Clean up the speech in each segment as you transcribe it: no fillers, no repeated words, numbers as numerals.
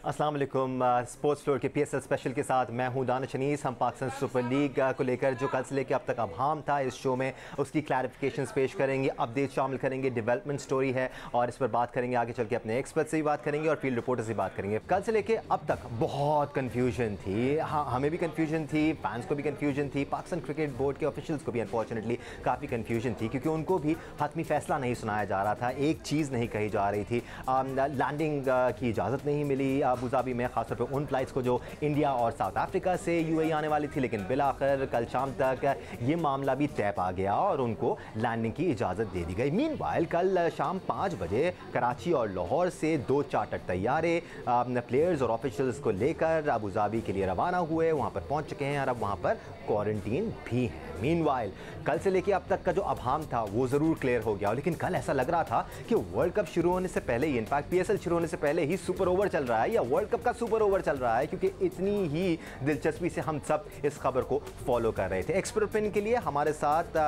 अस्सलाम वालेकुम। Sports floor के पीएसएल स्पेशल के साथ मैं हूं दानिश अनीस। हम पाकिस्तान सुपर लीग को लेकर जो कल से लेकर अब तक अभाम था इस शो में उसकी क्लैरिफिकेशंस पेश करेंगे, अपडेट शामिल करेंगे, डेवलपमेंट स्टोरी है और इस पर बात करेंगे। आगे चल के अपने एक्सपर्ट से भी बात करेंगे और फील्ड रिपोर्टर से बात करेंगे। कल से लेकर अब तक बहुत कन्फ्यूजन थी, हाँ हमें भी कन्फ्यूजन थी, फैंस को भी कन्फ्यूजन थी, पाकिस्तान क्रिकेट बोर्ड के ऑफिशियल्स को भी अनफॉर्चुनेटली काफ़ी कन्फ्यूजन थी क्योंकि उनको भी हतमी फैसला नहीं सुनाया जा रहा था। एक चीज़ नहीं कही जा रही थी, लैंडिंग की इजाज़त नहीं मिली अबू धाबी में, खासतौर पर उन फ्लाइट्स को जो इंडिया और साउथ अफ्रीका से यूएई आने वाली थी, लेकिन बिलाखिर कल शाम तक ये मामला भी तय पा गया और उनको लैंडिंग की इजाज़त दे दी गई। मीनवाइल कल शाम 5 बजे कराची और लाहौर से 2 चार्टर तैयारे प्लेयर्स और ऑफिशियल्स को लेकर अबू धाबी के लिए रवाना हुए, वहाँ पर पहुँच चुके हैं और अब वहाँ पर क्वारंटीन भी है। मीनवाइल कल से लेकर अब तक का जो अभाम था वो ज़रूर क्लियर हो गया, लेकिन कल ऐसा लग रहा था कि वर्ल्ड कप शुरू होने से पहले ही, इनफैक्ट पीएसएल शुरू होने से पहले ही सुपर ओवर चल रहा है या वर्ल्ड कप का सुपर ओवर चल रहा है, क्योंकि इतनी ही दिलचस्पी से हम सब इस खबर को फॉलो कर रहे थे। एक्सपर्ट ओपिनियन के लिए हमारे साथ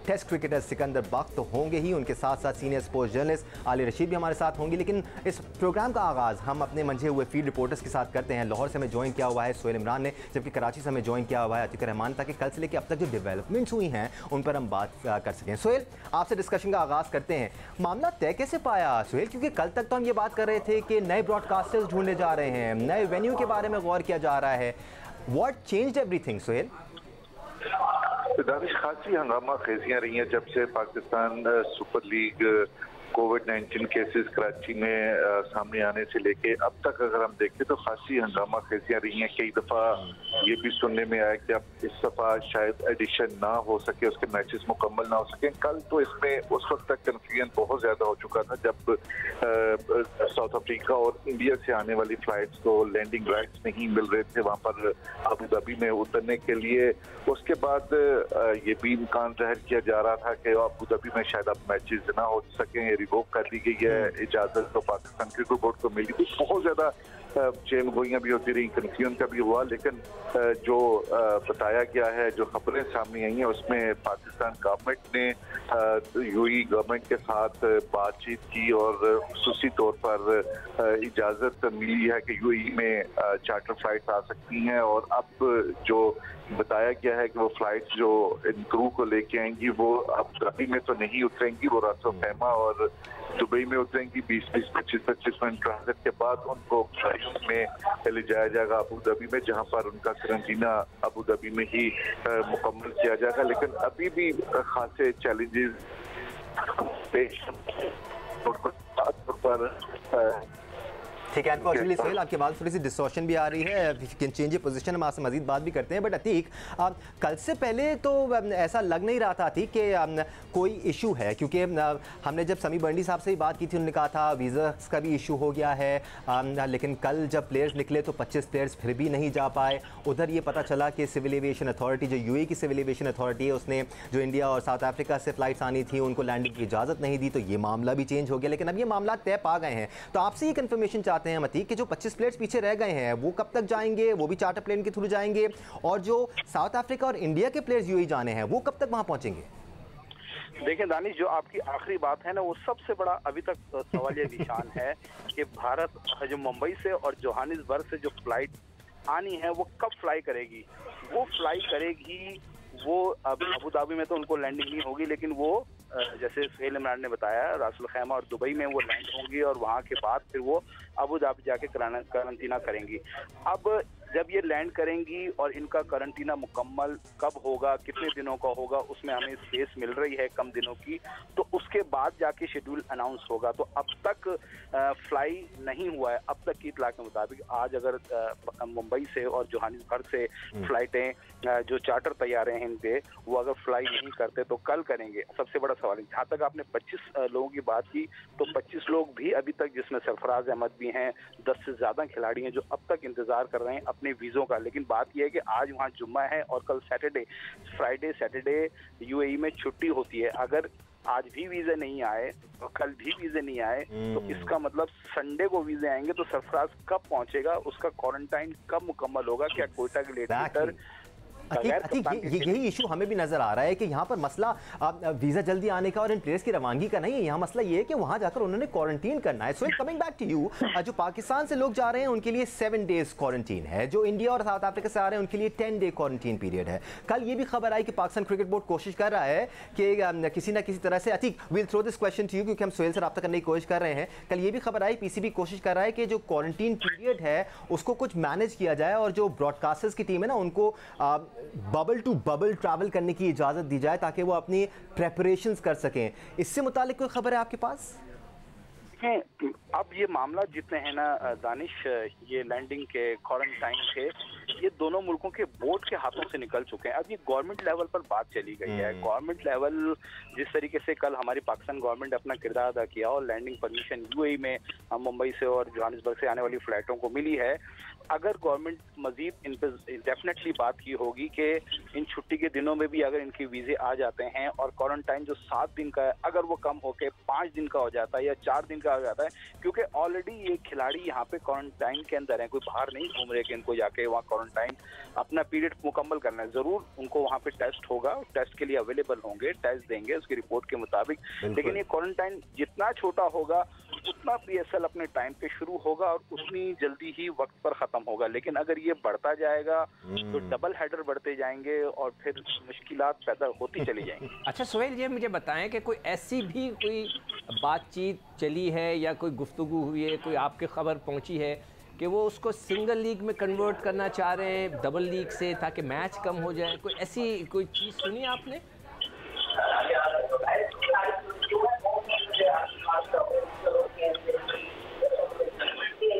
टेस्ट क्रिकेटर सिकंदर बख्त तो होंगे ही, उनके साथ साथ सीनियर स्पोर्ट्स जर्नलिस्ट आली रशीद भी हमारे साथ होंगी। लेकिन इस प्रोग्राम का आगाज़ हम अपने मंझे हुए फील्ड रिपोर्टर्स के साथ करते हैं। लाहौर से हमें ज्वाइन किया हुआ है सोहेल इमरान ने, जबकि कराची से हमें ज्वाइन किया हुआ है अतीक रहमान, ताकि कल से लेकर अब तक जो डेवलपमेंट्स हुई हैं उन पर हम बात कर सकें। सोहेल, आपसे डिस्कशन का आगाज़ करते हैं। मामला तय कैसे पाया सोहेल, क्योंकि कल तक तो हम ये बात कर रहे थे कि नए ब्रॉडकास्टर्स ढूंढे जा रहे हैं, नए वेन्यू के बारे में गौर किया जा रहा है। What changed everything Sohail? Danish, खासी हंगामा खेजियां रही हैं जब से पाकिस्तान सुपर लीग कोविड-19 केसेस कराची में सामने आने से लेके अब तक अगर हम देखें तो खासी हंगामा खेजियां रही हैं। कई दफ़ा ये भी सुनने में आया कि अब इस दफ़ा शायद एडिशन ना हो सके, उसके मैचेस मुकम्मल ना हो सके। कल तो इसमें उस वक्त तक कन्फ्यूजन बहुत ज़्यादा हो चुका था जब साउथ अफ्रीका और इंडिया से आने वाली फ्लाइट्स को लैंडिंग राइट्स नहीं मिल रहे थे वहाँ पर अबू धाबी में उतरने के लिए। उसके बाद ये भी इम्कान जाहिर किया जा रहा था कि अबू धाबी में शायद अब मैचेस ना हो सकें, रिवोक कर दी गई है इजाजत तो पाकिस्तान क्रिकेट बोर्ड को मिली थी। बहुत ज्यादा चेन गोइयां भी होती रही, कन्फ्यूजन का भी हुआ, लेकिन जो बताया गया है, जो खबरें सामने आई हैं उसमें पाकिस्तान गवर्नमेंट ने यूएई गवर्नमेंट के साथ बातचीत की और खुसूसी तौर पर इजाजत मिली है कि यूएई में चार्टर फ्लाइट आ सकती हैं। और अब जो बताया गया है कि वो फ्लाइट्स जो इन क्रू को लेके आएंगी वो अबू धाबी में तो नहीं उतरेंगी, वो रास खैमा और दुबई में उतरेंगी। 20-25 मिनट ट्रांजिट के बाद उनको फ्लाइट में ले जाया जाएगा अबू धाबी में, जहां पर उनका करंटीना अबू धाबी में ही मुकम्मल किया जाएगा। लेकिन अभी भी खासे चैलेंजेस पेश पर ठीक है, अनफॉर्चुनेटली सोहेल आपकी बात थोड़ी सी डिस्टॉर्शन भी आ रही है, कैन चेंज पोजीशन, हम आपसे मजीद बात भी करते हैं। बट अतीक, कल से पहले तो ऐसा लग नहीं रहा था अतीक कि कोई इशू है, क्योंकि हमने जब समी बंडी साहब से ही बात की थी उन्होंने कहा था वीज़ा का भी इशू हो गया है, लेकिन कल जब प्लेयर्स निकले तो 25 प्लेयर्स फिर भी नहीं जा पाए। उधर ये पता चला कि सिविल एविएशन अथॉरिटी, जो यूएई की सिविल एविएशन अथॉरिटी है, उसने जो इंडिया और साउथ अफ्रीका से फ्लाइट्स आनी थी उनको लैंडिंग की इजाज़त नहीं दी, तो ये मामला भी चेंज हो गया। लेकिन अब ये मामला तय पा गए हैं, तो आपसे ये कन्फर्मेशन चाहते हैं मती कि जो 25 प्लेयर्स पीछे रह गए हैं वो कब तक जाएंगे, वो भी चार्टर प्लेन के थ्रू जाएंगे, और जो साउथ अफ्रीका और इंडिया के प्लेयर्स यूएई जाने हैं वो कब तक वहां पहुंचेंगे? देखिए दानिश, जो आपकी आखिरी बात है ना, वो सबसे बड़ा अभी तक सवाल ये निशान है कि भारत जो मुंबई से और जोहानिसबर्ग से जो फ्लाइट आनी है वो कब फ्लाई करेगी। वो फ्लाई करेगी, वो अबू धाबी में तो उनको लैंडिंग नहीं होगी, लेकिन वो जैसे सोहेल इमरान ने बताया रास खैमा और दुबई में वो लैंड होंगी और वहाँ के बाद फिर वो अबू धाबी जाके करंटीना करेंगी। अब जब ये लैंड करेंगी और इनका करंटीना मुकम्मल कब होगा, कितने दिनों का होगा, उसमें हमें स्पेस मिल रही है कम दिनों की, तो उसके बाद जाके शेड्यूल अनाउंस होगा। तो अब तक फ्लाई नहीं हुआ है। अब तक की इतला के मुताबिक आज अगर मुंबई से और जोहानिसबर्ग से फ्लाइटें जो चार्टर तैयार हैं इनके, वो अगर फ्लाई नहीं करते तो कल करेंगे। सबसे बड़ा सवाल है, जहाँ तक आपने 25 लोगों की बात की, तो 25 लोग भी अभी तक, जिसमें सरफराज अहमद भी हैं, 10 से ज़्यादा खिलाड़ी हैं जो अब तक इंतज़ार कर रहे हैं अपने वीज़ों का। लेकिन बात यह है कि आज वहाँ जुम्मा है और कल सैटरडे, फ्राइडे सैटरडे यूएई में छुट्टी होती है। अगर आज भी वीज़े नहीं आए और कल भी वीज़े नहीं आए तो इसका मतलब संडे को वीज़े आएंगे, तो सरफराज कब पहुंचेगा, उसका क्वारंटाइन कब मुकम्मल होगा, क्या कोयटा के लेटर यही इशू हमें भी नजर आ रहा है कि यहाँ पर मसला वीजा जल्दी आने का और इन प्लेयर्स की रवानगी का नहीं है, यहाँ मसला ये है कि वहाँ जाकर उन्होंने क्वारंटीन करना है। So coming back to you, जो पाकिस्तान से लोग जा रहे हैं उनके लिए 7 डेज क्वारंटीन है, जो इंडिया और साउथ अफ्रीका से आ रहे हैं उनके लिए 10 डे क्वारंटीन पीरियड है। कल ये भी खबर आई कि पाकिस्तान क्रिकेट बोर्ड कोशिश कर रहा है कि किसी ना किसी तरह से, Atiq will throw this question to you क्योंकि हम सोहेल से रब्ता करने की कोशिश कर रहे हैं। कल ये भी खबर आई पीसीबी कोशिश कर रहा है कि जो क्वारंटीन पीरियड है उसको कुछ मैनेज किया जाए और जो ब्रॉडकास्टर्स की टीम है ना उनको बबल टू बबल ट्रैवल करने की इजाजत दी जाए ताकि वो अपनी प्रेपरेशंस कर सकें। इससे मुतालिक कोई खबर है आपके पास? अब ये मामला जितने हैं ना दानिश, ये लैंडिंग के, क्वारंटाइन के, ये दोनों मुल्कों के बोर्ड के हाथों से निकल चुके हैं। अब ये गवर्नमेंट लेवल पर बात चली गई है। गवर्नमेंट लेवल जिस तरीके से कल हमारी पाकिस्तान गवर्नमेंट अपना किरदार अदा किया और लैंडिंग परमिशन यूएई में मुंबई से और जोहानिसबर्ग से आने वाली फ्लाइटों को मिली है, अगर गवर्नमेंट मजीद इन पर डेफिनेटली बात की होगी कि इन छुट्टी के दिनों में भी अगर इनके वीजे आ जाते हैं और क्वारंटाइन जो 7 दिन का है अगर वो कम होकर 5 दिन का हो जाता है या 4 दिन का हो जाता है, क्योंकि ऑलरेडी ये खिलाड़ी यहाँ पे क्वारंटाइन के अंदर हैं, कोई बाहर नहीं घूम रहे कि इनको जाके वहाँ क्वारंटाइन अपना पीरियड मुकम्मल करना है। जरूर उनको वहाँ पे टेस्ट होगा, टेस्ट के लिए अवेलेबल होंगे, टेस्ट देंगे उसकी रिपोर्ट के मुताबिक, लेकिन ये क्वारंटाइन जितना छोटा होगा उतना पीएसएल अपने टाइम पे शुरू होगा और उतनी जल्दी ही वक्त पर खत्म होगा। लेकिन अगर ये बढ़ता जाएगा तो डबल हेडर बढ़ते जाएंगे और फिर मुश्किलात पैदा होती चली जाएंगी। अच्छा सोहेल, ये मुझे बताएं कि कोई ऐसी भी कोई बातचीत चली है या कोई गुफ्तगू हुई है, कोई आपके खबर पहुंची है कि वो उसको सिंगल लीग में कन्वर्ट करना चाह रहे हैं डबल लीग से ताकि मैच कम हो जाए? कोई ऐसी कोई चीज़ सुनी आपने?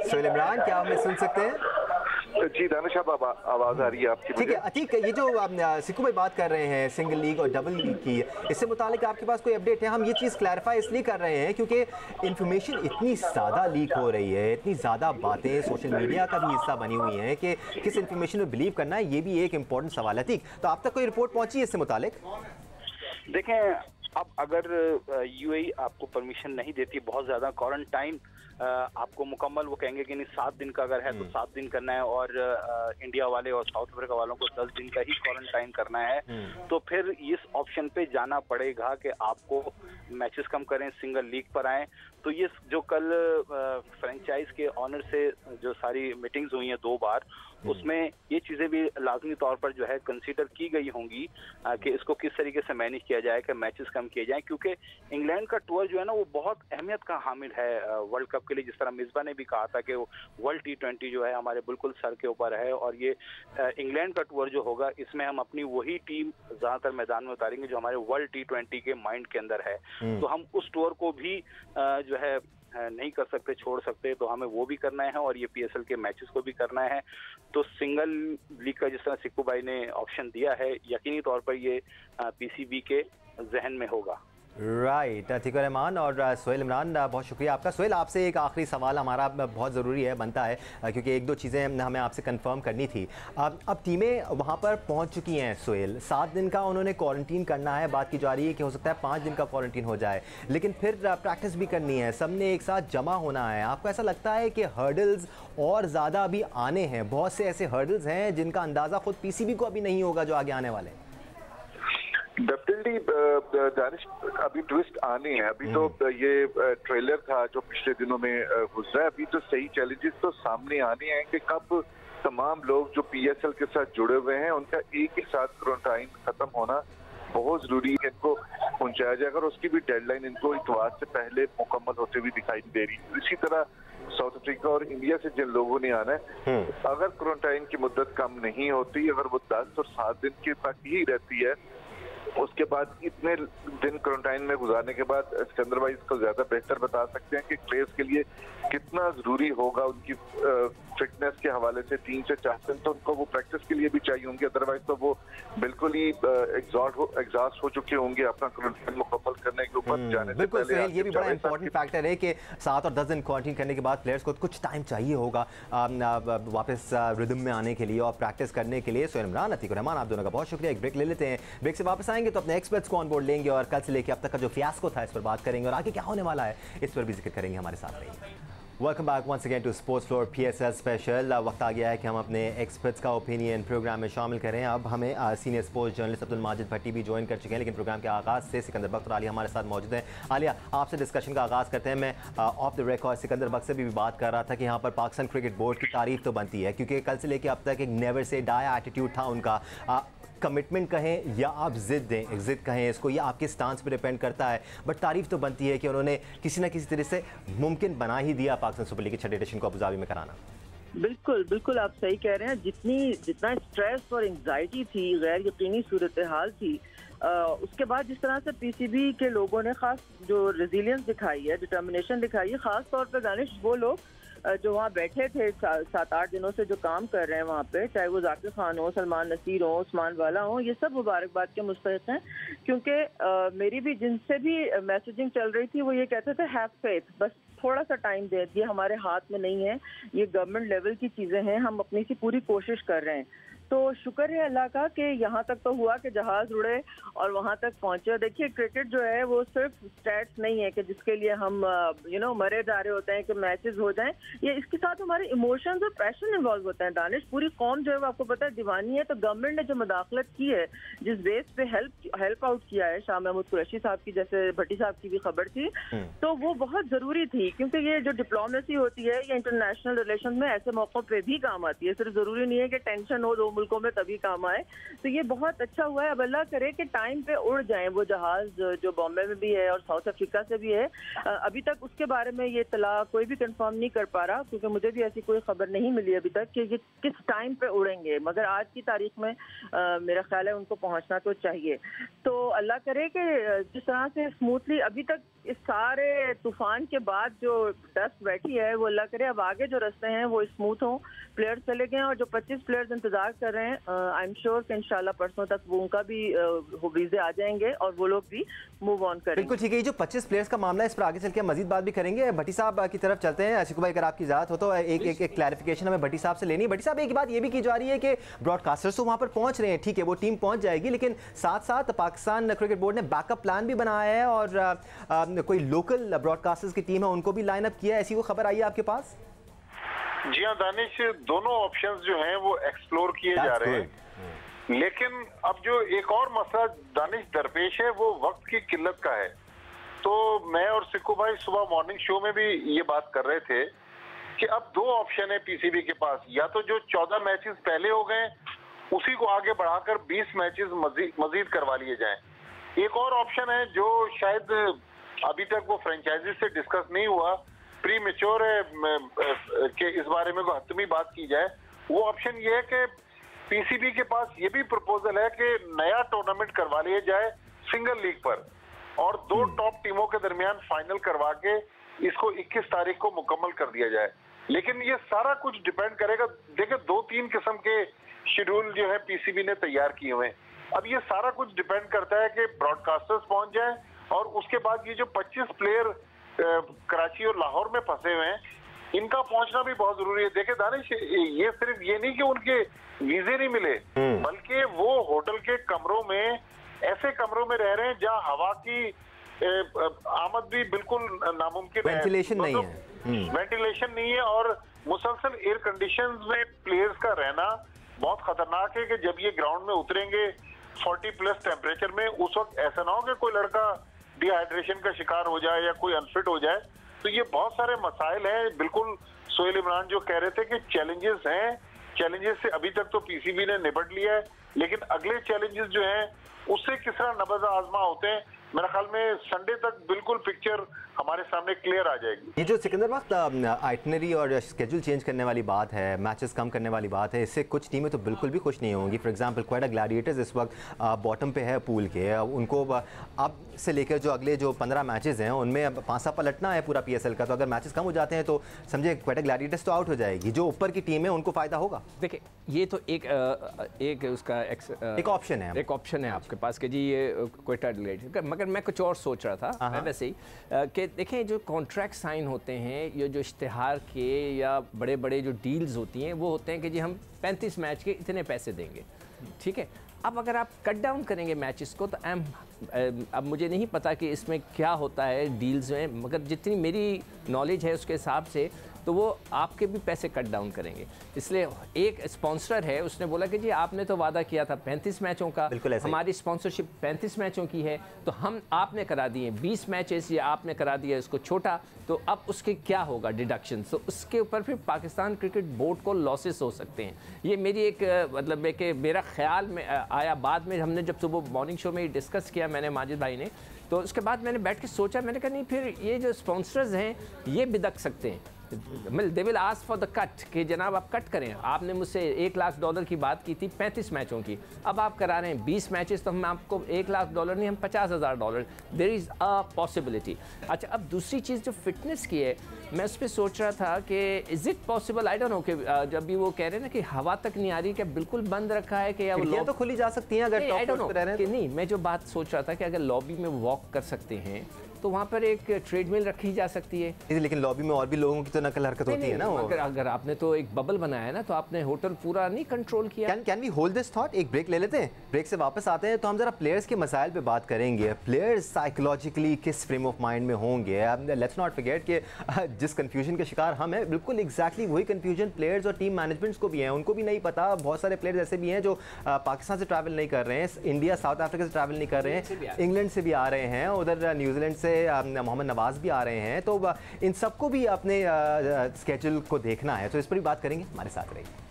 सोहेल इमरान, क्या हमें सुन सकते हैं? जी दानिश, अब आवाज आ रही है आपकी? ठीक है अतीक, ये जो सिक्कू भाई बात कर रहे हैं सिंगल लीग और डबल लीग की, इससे मुतालिक आपके पास कोई अपडेट है? हम ये चीज़ क्लैरिफाई इसलिए कर रहे हैं क्योंकि इन्फॉर्मेशन इतनी ज़्यादा लीक हो रही है, इतनी ज़्यादा बातें सोशल मीडिया का भी हिस्सा बनी हुई हैं कि किस इन्फॉर्मेशन में बिलीव करना है, ये भी एक इंपॉर्टेंट सवाल है। अतीक, तो आप तक कोई रिपोर्ट पहुंची है इससे मुतालिक? देखें, अब अगर यूएई आपको परमिशन नहीं देती बहुत ज़्यादा क्वारंटाइन आपको मुकम्मल, वो कहेंगे कि नहीं 7 दिन का अगर है तो 7 दिन करना है और इंडिया वाले और साउथ अफ्रीका वालों को 10 दिन का ही क्वारंटाइन करना है, तो फिर इस ऑप्शन पे जाना पड़ेगा कि आपको मैचेस कम करें, सिंगल लीग पर आएँ। तो ये जो कल फ्रेंचाइज के ऑनर से जो सारी मीटिंग्स हुई हैं 2 बार, उसमें ये चीज़ें भी लाजमी तौर पर जो है कंसीडर की गई होंगी कि इसको किस तरीके से मैनेज किया जाए कि मैचेस कम किए जाएं, क्योंकि इंग्लैंड का टूर जो है ना वो बहुत अहमियत का हामिल है वर्ल्ड कप के लिए। जिस तरह मिसबा ने भी कहा था कि वर्ल्ड T20 जो है हमारे बिल्कुल सर के ऊपर है और ये इंग्लैंड का टूर जो होगा इसमें हम अपनी वही टीम ज़्यादातर मैदान में उतारेंगे जो हमारे वर्ल्ड T20 के माइंड के अंदर है। तो हम उस टूर को भी जो है नहीं कर सकते, छोड़ सकते, तो हमें वो भी करना है और ये पीएसएल के मैचेस को भी करना है। तो सिंगल लीग का जिस तरह सिक्कू भाई ने ऑप्शन दिया है, यकीनी तौर पर ये पीसीबी के जहन में होगा। राइट, अतीकुर रहमान और सोहेल इमरान, बहुत शुक्रिया आपका। सोहेल, आपसे एक आखिरी सवाल हमारा बहुत ज़रूरी है, बनता है, क्योंकि 1-2 चीज़ें हमें आपसे कंफर्म करनी थी। अब टीमें वहाँ पर पहुँच चुकी हैं सोहेल, 7 दिन का उन्होंने क्वारंटीन करना है, बात की जा रही है कि हो सकता है 5 दिन का क्वारंटीन हो जाए, लेकिन फिर प्रैक्टिस भी करनी है, सब ने एक साथ जमा होना है। आपको ऐसा लगता है कि हर्डल्स और ज़्यादा अभी आने हैं? बहुत से ऐसे हर्डल्स हैं जिनका अंदाज़ा खुद पीसीबी को अभी नहीं होगा जो आगे आने वाले हैं। डेफिनेटली दानिश, अभी ट्विस्ट आने हैं। अभी तो ये ट्रेलर था जो पिछले दिनों में गुजरा है, अभी तो सही चैलेंजेस तो सामने आने हैं कि कब तमाम लोग जो पीएसएल के साथ जुड़े हुए हैं उनका एक ही साथ क्वारंटाइन खत्म होना बहुत जरूरी है, इनको पहुंचाया जाएगा और उसकी भी डेडलाइन इनको इतवार से पहले मुकम्मल होते हुए दिखाई दे रही है। इसी तरह साउथ अफ्रीका और इंडिया से जिन लोगों ने आना है, अगर क्वारंटाइन की मुद्दत कम नहीं होती, अगर वो 10 और 7 दिन के तक ही रहती है, उसके बाद इतने दिन क्वारंटाइन में गुजारने के बाद सिकंदर भाई इसको ज्यादा बेहतर बता सकते हैं कि प्लेयर्स के लिए कितना जरूरी होगा उनकी फिटनेस के हवाले से 3 से 4 दिन तो उनको वो प्रैक्टिस के लिए भी चाहिए होंगे, अदरवाइज तो वो बिल्कुल ही एग्जॉस्ट हो चुके होंगे अपना क्वारंटाइन मुकम्मल करने के ऊपर जाने से पहले। ये भी बड़ा इंपॉर्टेंट फैक्टर है कि 7 और 10 दिन क्वारंटाइन करने के बाद प्लेयर्स को कुछ टाइम चाहिए होगा वापस रिदम में आने के लिए और प्रैक्टिस करने के लिए। सोहेल इमरान, अतीकुर रहमान, आप दोनों का बहुत शुक्रिया। एक ब्रेक ले लेते हैं, ब्रेक से वापस आएंगे तो अपने एक्सपर्ट्स को ऑन बोर्ड लेंगे और कल से लेकर अब तक का जो फियास्को था इस पर बात करेंगे और आगे क्या होने वाला है इस पर भी जिक्र करेंगे। हमारे साथ रहिए। Welcome back once again to sports floor PSL special. वक्त आ गया है कि हम अपने एक्सपर्ट्स का ओपिनियन प्रोग्राम में शामिल करें। अब हमें senior sports journalist Abdul Majid Bhatti भी ज्वाइन कर चुके हैं, लेकिन प्रोग्राम के आगाज़ से सिकंदर बख्त और आलिया हमारे साथ मौजूद हैं। आलिया, आपसे डिस्कशन का आगाज़ करते हैं। मैं ऑफ द रिकॉर्ड सिकंदर बख्त से भी बात कर रहा था कि यहाँ पर पाकिस्तान क्रिकेट बोर्ड की तारीफ तो बनती है, क्योंकि कल से लेकर अब तक एक नेवर से डाई एटीट्यूड था उनका। कमिटमेंट कहें या आप जिद कहें, इसको ये आपके स्टांस पे डिपेंड करता है, बट तारीफ तो बनती है कि उन्होंने किसी ना किसी तरह से मुमकिन बना ही दिया पाकिस्तान सुपर लीग के छठे एडिशन को अबू धाबी में कराना। बिल्कुल बिल्कुल, आप सही कह रहे हैं। जितना स्ट्रेस और एंग्जाइटी थी, गैर यकीनी सूरत हाल थी, उसके बाद जिस तरह से PCB के लोगों ने खास जो रेजिलियंस दिखाई है, डिटर्मिनेशन दिखाई है, खास तौर पर दानिश वो लोग जो वहाँ बैठे थे 7-8 दिनों से जो काम कर रहे हैं वहाँ पे, चाहे वो जाकिर खान हो, सलमान नसीर हो, उस्मान वाला हो, ये सब मुबारकबाद के मुस्तहिक हैं। क्योंकि मेरी भी जिनसे भी मैसेजिंग चल रही थी वो ये कहते थे हैव फेथ, बस थोड़ा सा टाइम दे, ये हमारे हाथ में नहीं है, ये गवर्नमेंट लेवल की चीज़ें हैं, हम अपनी सी पूरी कोशिश कर रहे हैं। तो शुक्र है अल्लाह का कि यहाँ तक तो हुआ कि जहाज़ उड़े और वहाँ तक पहुँचे। देखिए, क्रिकेट जो है वो सिर्फ स्टैट्स नहीं है कि जिसके लिए हम मरे जा रहे होते हैं कि मैचेस हो जाएं। ये इसके साथ हमारे इमोशंस और पैशन इन्वॉल्व होते हैं। दानिश, पूरी कौम जो है वो आपको पता है दीवानी है। तो गवर्नमेंट ने जो मुदाखलत की है, जिस बेस पे हेल्प आउट किया है, शाह महमूद कुरैशी साहब की, जैसे भट्टी साहब की भी खबर थी, तो वो बहुत ज़रूरी थी। क्योंकि ये जो डिप्लोमेसी होती है ये इंटरनेशनल रिलेशन में ऐसे मौक़ों पर भी काम आती है। सिर्फ ज़रूरी नहीं है कि टेंशन हो दो मुल्कों में तभी काम आए। तो ये बहुत अच्छा हुआ है। अब अल्लाह करे कि टाइम पे उड़ जाएं वो जहाज जो बॉम्बे में भी है और साउथ अफ्रीका से भी है। अभी तक उसके बारे में ये इत्तला कोई भी कंफर्म नहीं कर पा रहा, क्योंकि मुझे भी ऐसी कोई खबर नहीं मिली अभी तक कि ये किस टाइम पे उड़ेंगे। मगर आज की तारीख में मेरा ख्याल है उनको पहुंचना तो चाहिए। तो अल्लाह करे कि जिस तरह से स्मूथली अभी तक इस सारे तूफान के बाद जो डस्ट बैठी है, वो अल्लाह करे अब आगे जो रास्ते हैं वो स्मूथ हों, प्लेयर्स चले गए और जो 25 प्लेयर्स इंतजार कर रहे हैं, आई एम श्योर कि इंशाल्लाह परसों तक वो उनका भी वीज़े आ जाएंगे और वो लोग भी मूव ऑन करेंगे। बिल्कुल ठीक है। ये जो 25 प्लेयर्स का मामला है, इस पर आगे चल के मजीद बात भी करेंगे। भट्टी साहब की तरफ चलते हैं। शिकू भाई, अगर आपकी इजाज़त हो तो एक क्लैरिफिकेशन हमें भट्टी साहब से लेनी है। भट्टी साहब, एक बात ये भी की जा रही है कि ब्रॉडकास्टर्स तो वहाँ पर पहुँच रहे हैं, ठीक है, वो टीम पहुँच जाएगी, लेकिन साथ साथ पाकिस्तान क्रिकेट बोर्ड ने बैकअप प्लान भी बनाया है और कोई लोकल ब्रॉडकास्टर्स की टीम है उनको भी लाइन अप किया है। ऐसी वो खबर आई है आपके पास? जी हाँ दानिश, दोनों ऑप्शंस जो हैं वो एक्सप्लोर किए जा रहे हैं। लेकिन अब जो एक और मसला दानिश दरपेश है वो वक्त की किल्लत का है। तो मैं और सिक्कू भाई सुबह मॉर्निंग शो में भी ये बात कर रहे थे कि अब दो ऑप्शन है PCB के पास, या तो जो 14 मैचेस पहले हो गए उसी को आगे बढ़ाकर 20 मैचेस मजीद करवा लिए जाएं। एक और ऑप्शन है जो शायद अभी तक वो फ्रेंचाइजी से डिस्कस नहीं हुआ, प्री मेच्योर है कि इस बारे में कोई हतमी बात की जाए। वो ऑप्शन ये है कि PCB के पास ये भी प्रपोजल है कि नया टूर्नामेंट करवा लिया जाए सिंगल लीग पर और दो टॉप टीमों के दरमियान फाइनल करवा के इसको 21 तारीख को मुकम्मल कर दिया जाए। लेकिन ये सारा कुछ डिपेंड करेगा, देखिए 2-3 किस्म के शेड्यूल जो है PCB ने तैयार किए हुए हैं। अब ये सारा कुछ डिपेंड करता है कि ब्रॉडकास्टर्स पहुंच जाएं और उसके बाद ये जो 25 प्लेयर कराची और लाहौर में फंसे हुए हैं इनका पहुंचना भी बहुत जरूरी है। देखिए दानिश, ये सिर्फ ये नहीं कि उनके वीजे नहीं मिले, बल्कि वो होटल के कमरों में, ऐसे कमरों में रह रहे हैं जहां हवा की आमद भी बिल्कुल नामुमकिन है, वेंटिलेशन नहीं है, वेंटिलेशन नहीं है और मुसलसल एयर कंडीशंस में प्लेयर्स का रहना बहुत खतरनाक है कि जब ये ग्राउंड में उतरेंगे 40+ टेम्परेचर में, उस वक्त ऐसा ना हो कि कोई लड़का डिहाइड्रेशन का शिकार हो जाए या कोई अनफिट हो जाए। तो ये बहुत सारे मसाइल हैं। बिल्कुल सोहेल इमरान जो कह रहे थे कि चैलेंजेस हैं, चैलेंजेस से अभी तक तो PCB ने निपट लिया है, लेकिन अगले चैलेंजेस जो हैं उससे किस तरह नबज़ आजमा होते हैं, मेरे ख्याल में संडे तक बिल्कुल पिक्चर हमारे सामने क्लियर आ जाएगी। ये जो सिकंदर वक्त आइटनरी और स्केड्यूल चेंज करने वाली बात है, मैचेस कम करने वाली बात है, इससे कुछ टीमें तो बिल्कुल भी खुश नहीं होंगी। फॉर एग्जांपल क्वेटा ग्लैडिएटर्स इस वक्त बॉटम पे है पूल के, उनको अब से लेकर जो अगले जो 15 मैचेस हैं उनमें पांसा पलटना है पूरा PSL का। तो अगर मैचेस कम हो जाते हैं तो समझे क्वेटा ग्लैडिएटर्स तो आउट हो जाएगी, जो ऊपर की टीम है उनको फ़ायदा होगा। देखिए, ये तो एक उसका एक ऑप्शन है, एक ऑप्शन है आपके पास कि जी ये क्वेटा ग्लैडिएटर्स। मगर मैं कुछ और सोच रहा था वैसे ही कि देखें, जो कॉन्ट्रैक्ट साइन होते हैं, ये जो इश्तिहार के या बड़े बड़े जो डील्स होती हैं वो होते हैं कि जी हम 35 मैच के इतने पैसे देंगे, ठीक है। अब अगर आप कट डाउन करेंगे मैचेस को तो अब मुझे नहीं पता कि इसमें क्या होता है डील्स में, मगर जितनी मेरी नॉलेज है उसके हिसाब से तो वो आपके भी पैसे कट डाउन करेंगे। इसलिए एक स्पॉन्सर है, उसने बोला कि जी आपने तो वादा किया था 35 मैचों का, हमारी स्पॉन्सरशिप 35 मैचों की है, तो हम आपने करा दिए 20 मैचेस, या आपने करा दिया इसको छोटा, तो अब उसके क्या होगा डिडक्शन, तो उसके ऊपर फिर पाकिस्तान क्रिकेट बोर्ड को लॉसेस हो सकते हैं। ये मेरी एक मतलब है कि मेरा ख्याल में आया, बाद में हमने जब सुबह मॉर्निंग शो में डिस्कस किया मैंने माजिद भाई ने, तो उसके बाद मैंने बैठ के सोचा, मैंने कहा नहीं फिर ये जो स्पॉन्सर्स हैं ये बिदक सकते हैं, they will ask for the cut कि जनाब आप कट करें। आपने मुझसे $1 लाख की बात की थी 35 मैचों की, अब आप करा रहे हैं 20 मैचेस, तो हम आपको $1 लाख नहीं, हम $50,000, देयर इज़ अ पॉसिबिलिटी। अच्छा, अब दूसरी चीज़ जो फिटनेस की है, मैं उस पर सोच रहा था कि is it possible, I don't know, कि जब भी वो कह रहे हैं ना कि हवा तक नहीं आ रही, क्या बिल्कुल बंद रखा है कि या वो तो खुली जा सकती हैं अगर टॉप फ्लोर पे रह रहे हैं? नहीं, मैं जो बात सोच रहा था कि अगर लॉबी में वॉक कर सकते हैं तो वहाँ पर एक ट्रेडमिल रखी जा सकती है। लेकिन लॉबी में और भी लोगों की तो नकल हरकत होती है ना। अगर आपने तो एक बबल बनाया है ना, तो आपने होटल पूरा नहीं कंट्रोल किया। Can we hold this thought, एक ब्रेक ले लेते हैं, ब्रेक से वापस आते हैं तो हम जरा प्लेयर्स के मसाइल पे बात करेंगे। प्लेयर्स साइकोलॉजिकली किस फ्रेम ऑफ माइंड में होंगे। लेट्स नॉट फॉरगेट कि जिस कंफ्यूजन के शिकार हम हैं, बिल्कुल एग्जैक्टली वही कंफ्यूजन प्लेयर्स और टीम मैनेजमेंट्स को भी है, उनको भी नहीं पता। बहुत सारे प्लेयर्स ऐसे भी हैं जो पाकिस्तान से ट्रैवल नहीं कर रहे हैं, इंडिया साउथ अफ्रीका से ट्रैवल नहीं कर रहे हैं, इंग्लैंड से भी आ रहे हैं, उधर न्यूजीलैंड से मोहम्मद नवाज भी आ रहे हैं, तो इन सबको भी अपने स्केड्यूल को देखना है, तो इस पर भी बात करेंगे। हमारे साथ रहिए।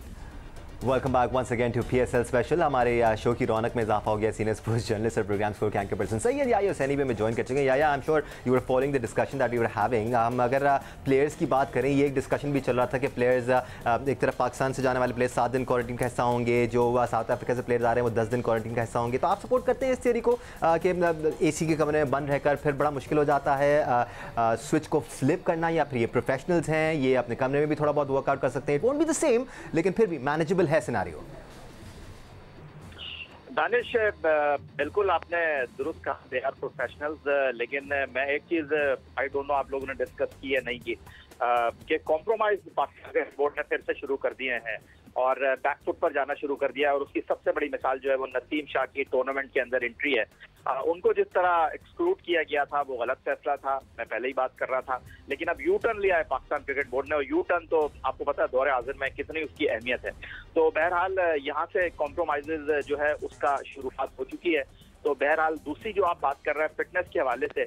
Welcome back once again to PSL special. हमारे शो की रौनक में इजाफा हो गया। सीनियर स्पोर्ट्स जर्नलिस्ट और प्रोग्राम स्कोर के एंकर पर्सन सैयद याया हुसैनी भी में ज्वाइन कर चुके हैं। Yahya, I am sure you are following the discussion that we were having. हम अगर प्लेयर्स की बात करें, ये एक डिस्कशन भी चल रहा था कि प्लेयर्स एक तरफ पाकिस्तान से जाने वाले प्लेयर्स 7 दिन क्वारंटीन का हिस्सा होंगे, जो साउथ अफ्रीका से प्लेयर्स आ रहे हैं वो 10 दिन क्वारंटीन का हिस्सा होंगे। तो आप सपोर्ट करते हैं इस थियरी को कि AC के कमरे में बंद रहकर फिर बड़ा मुश्किल हो जाता है स्विच को फ्लिप करना, या फिर ये प्रोफेशनल्स हैं, ये अपने कमरे में भी थोड़ा बहुत वर्कआउट कर सकते हैं, it won't be the same, लेकिन फिर भी मैनेजेबल है सिनेरियो? दानिश, बिल्कुल आपने दुरुस्त कहा, दे आर प्रोफेशनल्स, लेकिन मैं एक चीज आई डोंट नो आप लोगों ने डिस्कस की है नहीं की, कि कॉम्प्रोमाइज पाकिस्तान बोर्ड ने फिर से शुरू कर दिए हैं और बैकफुट पर जाना शुरू कर दिया है। और उसकी सबसे बड़ी मिसाल जो है वो नसीम शाह की टूर्नामेंट के अंदर एंट्री है। उनको जिस तरह एक्सक्लूड किया गया था वो गलत फैसला था, मैं पहले ही बात कर रहा था, लेकिन अब यू टर्न लिया है पाकिस्तान क्रिकेट बोर्ड ने, और यू टर्न तो आपको पता है दौरे आज़िम में कितनी उसकी अहमियत है। तो बहरहाल यहाँ से कॉम्प्रोमाइजेज जो है उसका शुरुआत हो चुकी है। तो बहरहाल दूसरी जो आप बात कर रहे हैं फिटनेस के हवाले से,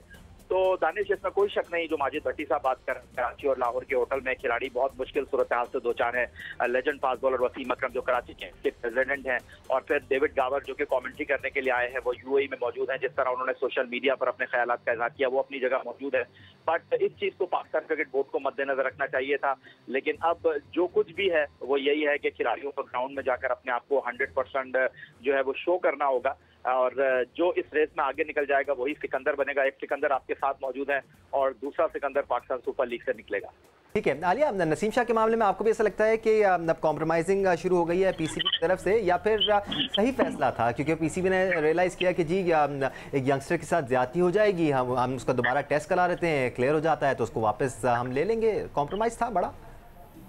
तो दानिश इसमें कोई शक नहीं, जो माजिद भट्टी साहब बात कर रहे हैं, कराची और लाहौर के होटल में खिलाड़ी बहुत मुश्किल सूरत हाल से दो चार है। लेजेंड फास्ट बॉलर वसीम अकरम जो कराची के प्रेसिडेंट हैं, और फिर डेविड गावर जो कि कमेंट्री करने के लिए आए हैं, वो UAE में मौजूद हैं। जिस तरह उन्होंने सोशल मीडिया पर अपने ख्यालात का इजहार किया, वो अपनी जगह मौजूद है। बट इस चीज़ को पाकिस्तान क्रिकेट बोर्ड को मद्देनजर रखना चाहिए था, लेकिन अब जो कुछ भी है वो यही है कि खिलाड़ियों को ग्राउंड में जाकर अपने आप को 100% जो है वो शो करना होगा, और जो इस रेस में आगे निकल जाएगा वही सिकंदर बनेगा। एक सिकंदर आपके साथ मौजूद है और दूसरा सिकंदर पाकिस्तान सुपर लीग से निकलेगा। ठीक है आलिया, नसीम शाह के मामले में आपको भी ऐसा लगता है कि अब कॉम्प्रोमाइजिंग शुरू हो गई है PCB की तरफ से, या फिर सही फैसला था क्योंकि PCB ने रियलाइज़ किया कि जी एक यंगस्टर के साथ ज्यादती हो जाएगी, हम उसका दोबारा टेस्ट करा लेते हैं, क्लियर हो जाता है तो उसको वापस हम ले लेंगे? कॉम्प्रोमाइज़ था बड़ा?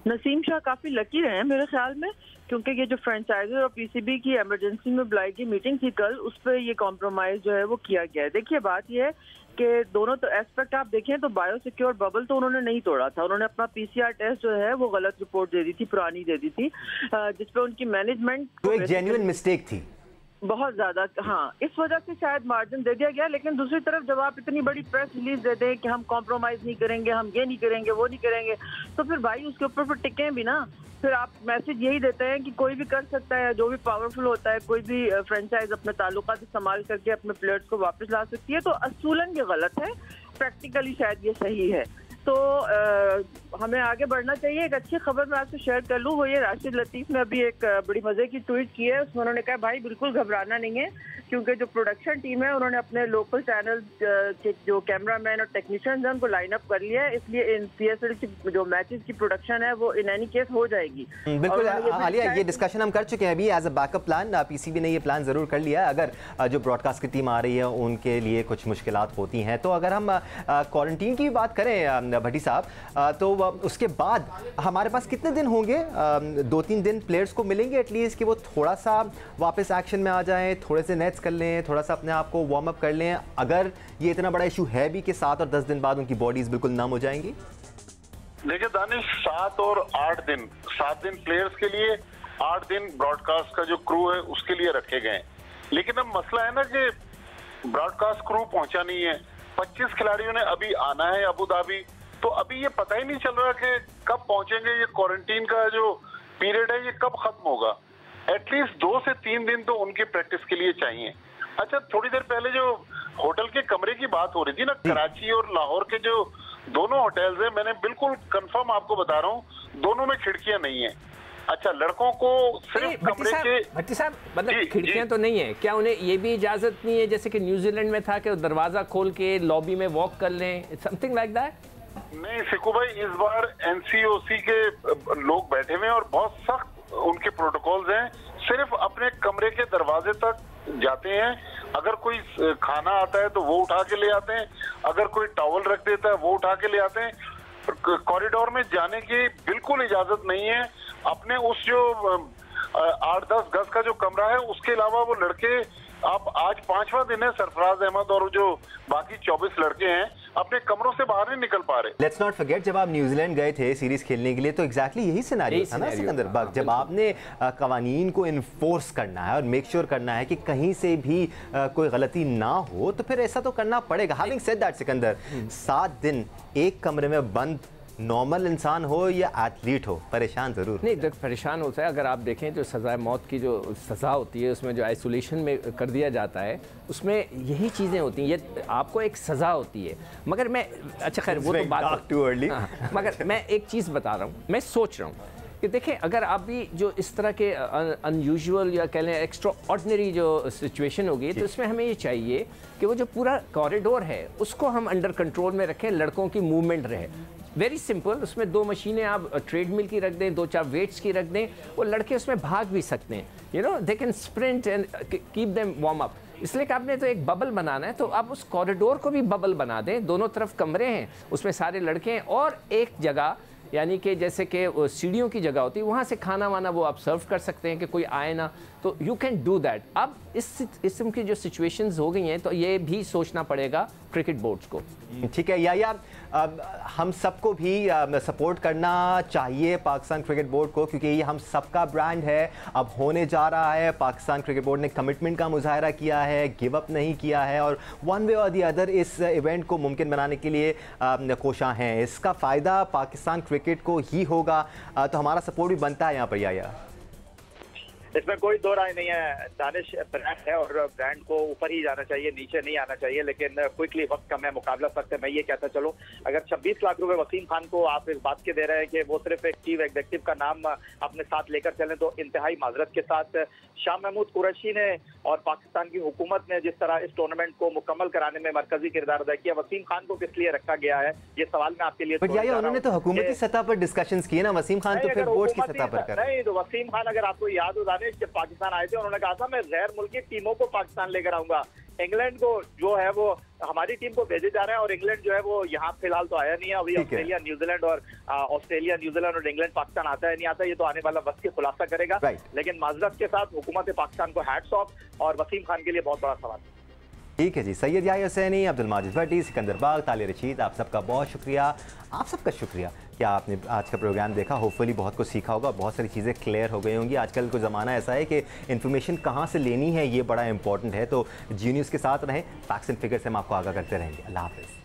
नसीम शाह काफी लकी रहे हैं मेरे ख्याल में, क्योंकि ये जो फ्रेंचाइजर और PCB की इमरजेंसी में बुलाई की मीटिंग थी कल, उस पर ये कॉम्प्रोमाइज जो है वो किया गया है। देखिए बात ये है कि दोनों तो एस्पेक्ट आप देखें तो बायोसिक्योर बबल तो उन्होंने नहीं तोड़ा था, उन्होंने अपना PCR टेस्ट जो है वो गलत रिपोर्ट दे दी थी, पुरानी दे दी थी, जिसपे उनकी मैनेजमेंट तो एक जेन्युइन मिस्टेक थी बहुत ज्यादा। हाँ, इस वजह से शायद मार्जिन दे दिया गया। लेकिन दूसरी तरफ जब आप इतनी बड़ी प्रेस रिलीज दे दें कि हम कॉम्प्रोमाइज नहीं करेंगे, हम ये नहीं करेंगे, वो नहीं करेंगे, तो फिर भाई उसके ऊपर फिर टिके भी ना। फिर आप मैसेज यही देते हैं कि कोई भी कर सकता है, जो भी पावरफुल होता है, कोई भी फ्रेंचाइज अपने ताल्लुकात इस्तेमाल करके अपने प्लेयर्स को वापस ला सकती है। तो असूलन ये गलत है, प्रैक्टिकली शायद ये सही है। तो हमें आगे बढ़ना चाहिए। एक अच्छी खबर मैं आपसे शेयर कर लूँ, वो ये राशिद लतीफ़ ने अभी एक बड़ी मजे की ट्वीट की है। उसमें उन्होंने कहा भाई बिल्कुल घबराना नहीं है, क्योंकि जो प्रोडक्शन टीम है उन्होंने अपने लोकल चैनल के जो कैमरामैन और टेक्नीशियंस हैं उनको लाइन अप कर लिया है, इसलिए इन PSL की जो मैचेस की प्रोडक्शन है वो इन एनी केस हो जाएगी। बिल्कुल आलिया, ये डिस्कशन हम कर चुके हैं अभी as a backup plan. PCB ने ये प्लान ज़रूर कर लिया है, अगर जो ब्रॉडकास्ट की टीम आ रही है उनके लिए कुछ मुश्किलात होती हैं। तो अगर हम क्वारंटीन की बात करें भट्टी साहब, तो उसके बाद हमारे पास कितने दिन होंगे? 2-3 दिन प्लेयर्स को मिलेंगे एटलीस्ट कि वो थोड़ा सा वापस एक्शन में आ जाएं, थोड़े से नेट्स कर लें, थोड़ा सा अपने आप को वार्म अप कर लें, अगर ये इतना बड़ा इशू है भी कि 7 और 10 दिन बाद उनकी बॉडीज बिल्कुल नम हो जाएंगी? देखिए दानिश, 7 और 8 दिन, 7 दिन प्लेयर्स के लिए, 8 दिन ब्रॉडकास्ट का जो क्रू है उसके लिए रखे गए। लेकिन अब मसला है ना कि ब्रॉडकास्ट क्रू पहुंचा नहीं है। 25 खिलाड़ियों ने अभी आना है अबू धाबी, तो अभी ये पता ही नहीं चल रहा कि कब पहुंचेंगे। ये क्वारंटीन का जो पीरियड है ये कब खत्म होगा। एटलीस्ट 2 से 3 दिन तो उनकी प्रैक्टिस के लिए चाहिए। अच्छा, थोड़ी देर पहले जो होटल के कमरे की बात हो रही थी ना, कराची और लाहौर के जो दोनों होटल्स हैं, मैंने बिल्कुल कंफर्म आपको बता रहा हूँ, दोनों में खिड़कियां नहीं है। अच्छा, लड़कों को सिर्फ कमरे के, भट्टी साहब, मतलब खिड़कियां तो नहीं है, क्या उन्हें ये भी इजाजत नहीं है जैसे कि न्यूजीलैंड में था कि दरवाजा खोल के लॉबी में वॉक कर लें, समथिंग लाइक दैट? नहीं सिकू भाई, इस बार एनसीओसी के लोग बैठे हुए हैं और बहुत सख्त उनके प्रोटोकॉल्स हैं। सिर्फ अपने कमरे के दरवाजे तक जाते हैं। अगर कोई खाना आता है तो वो उठा के ले आते हैं, अगर कोई टॉवल रख देता है वो उठा के ले आते हैं। कॉरिडोर में जाने की बिल्कुल इजाजत नहीं है। अपने उस जो 8-10 गज का जो कमरा है उसके अलावा वो लड़के, आप आज 5वां दिन है, सरफराज अहमद और जो बाकी 24 लड़के हैं अपने कमरों से बाहर नहीं निकल पा रहे। लेट्स नॉट फॉरगेट, जब आप न्यूजीलैंड गए थे सीरीज खेलने के लिए तो एग्जैक्टली यही सिनेरियो था ना सिकंदर बग, जब आपने कवानीन को इन्फोर्स करना है और मेक श्योर करना है कि कहीं से भी कोई गलती ना हो, तो फिर ऐसा तो करना पड़ेगा। हैविंग सेड दैट सिकंदर, 7 दिन एक कमरे में बंद, नॉर्मल इंसान हो या एथलीट हो, परेशान जरूर नहीं, देख परेशान होता है। अगर आप देखें जो सज़ाए मौत की जो सज़ा होती है उसमें जो आइसोलेशन में कर दिया जाता है उसमें यही चीज़ें होती हैं, ये आपको एक सज़ा होती है। मगर मैं, अच्छा खैर वो तो बात टू अर्ली, मगर मैं एक चीज़ बता रहा हूँ, मैं सोच रहा हूँ कि देखें, अगर आप भी जो इस तरह के अनयूजुअल या कह लें एक्स्ट्रा ऑर्डिनरी जो सिचुएशन होगी, तो इसमें हमें ये चाहिए कि वो जो पूरा कॉरिडोर है उसको हम अंडर कंट्रोल में रखें, लड़कों की मूवमेंट रहे। वेरी सिंपल, उसमें 2 मशीनें आप ट्रेडमिल की रख दें, 2-4 वेट्स की रख दें, वो लड़के उसमें भाग भी सकते हैं, you know, they can sprint and keep them warm up. इसलिए कि आपने तो एक बबल बनाना है, तो आप उस कॉरिडोर को भी बबल बना दें। दोनों तरफ कमरे हैं, उसमें सारे लड़के हैं, और एक जगह यानी कि जैसे कि सीढ़ियों की जगह होती है, वहाँ से खाना वाना वो आप सर्व कर सकते हैं कि कोई आए ना, तो यू कैन डू दैट। अब इस किस्म की जो सिचुएशंस हो गई हैं तो ये भी सोचना पड़ेगा क्रिकेट बोर्ड्स को। ठीक है, या हम सबको भी सपोर्ट करना चाहिए पाकिस्तान क्रिकेट बोर्ड को, क्योंकि ये हम सबका ब्रांड है, अब होने जा रहा है। पाकिस्तान क्रिकेट बोर्ड ने कमिटमेंट का मुजाहरा किया है, गिव अप नहीं किया है, और वन वे और दी अदर इस इवेंट को मुमकिन बनाने के लिए कोशिश हैं। इसका फ़ायदा पाकिस्तान क्रिकेट को ही होगा, तो हमारा सपोर्ट भी बनता है यहाँ पर। या इसमें कोई दो राय नहीं है, दानिश ब्रांड है और ब्रांड को ऊपर ही जाना चाहिए, नीचे नहीं आना चाहिए। लेकिन क्विकली, वक्त कम है, मुकाबला सख्त है। मैं ये कहता चलो, अगर 26 लाख रुपए वसीम खान को आप इस बात के दे रहे हैं कि वो सिर्फ एक चीफ एग्जीक्यूटिव का नाम अपने साथ लेकर चलें, तो इंतहाई माजरत के साथ शाह महमूद कुरैशी ने और पाकिस्तान की हुकूमत ने जिस तरह इस टूर्नामेंट को मुकम्मल कराने में मरकजी किरदार अदा किया, वसीम खान को किस लिए रखा गया है, ये सवाल मैं आपके लिए। उन्होंने तो हुकूमती सतह पर डिस्कशंस किए ना, वसीम खान तो फिर बोर्ड की सतह पर कर। नहीं, तो वसीम खान, अगर आपको याद हो दानिश, जब पाकिस्तान आए थे उन्होंने कहा था मैं गैर मुल्की टीमों को पाकिस्तान लेकर आऊंगा। इंग्लैंड को जो है वो हमारी टीम को भेजे जा रहे हैं, और इंग्लैंड जो है वो यहाँ फिलहाल तो आया नहीं है। अभी ऑस्ट्रेलिया न्यूजीलैंड और इंग्लैंड पाकिस्तान आता है नहीं आता, ये तो आने वाला वक्त की खुलासा करेगा। लेकिन माजरत के साथ हुकूमत पाकिस्तान को हैट्स ऑफ, और वसीम खान के लिए बहुत बड़ा सवाल। ठीक है जी, सैयद याह्या हुसैनी, अब्दुल माजिद भट्टी, सिकंदर बाग, तालिर रशीद, आप सबका बहुत शुक्रिया। आप सबका शुक्रिया कि आपने आज का प्रोग्राम देखा। होपफुली बहुत कुछ सीखा होगा, बहुत सारी चीज़ें क्लियर हो गई होंगी। आजकल को ज़माना ऐसा है कि इन्फॉर्मेशन कहाँ से लेनी है ये बड़ा इंपॉर्टेंट है, तो जी न्यूज़ के साथ रहें, फैक्ट्स एंड फिगर्स से हम आपको आगाह करते रहेंगे। अल्लाह हाफ़िज़।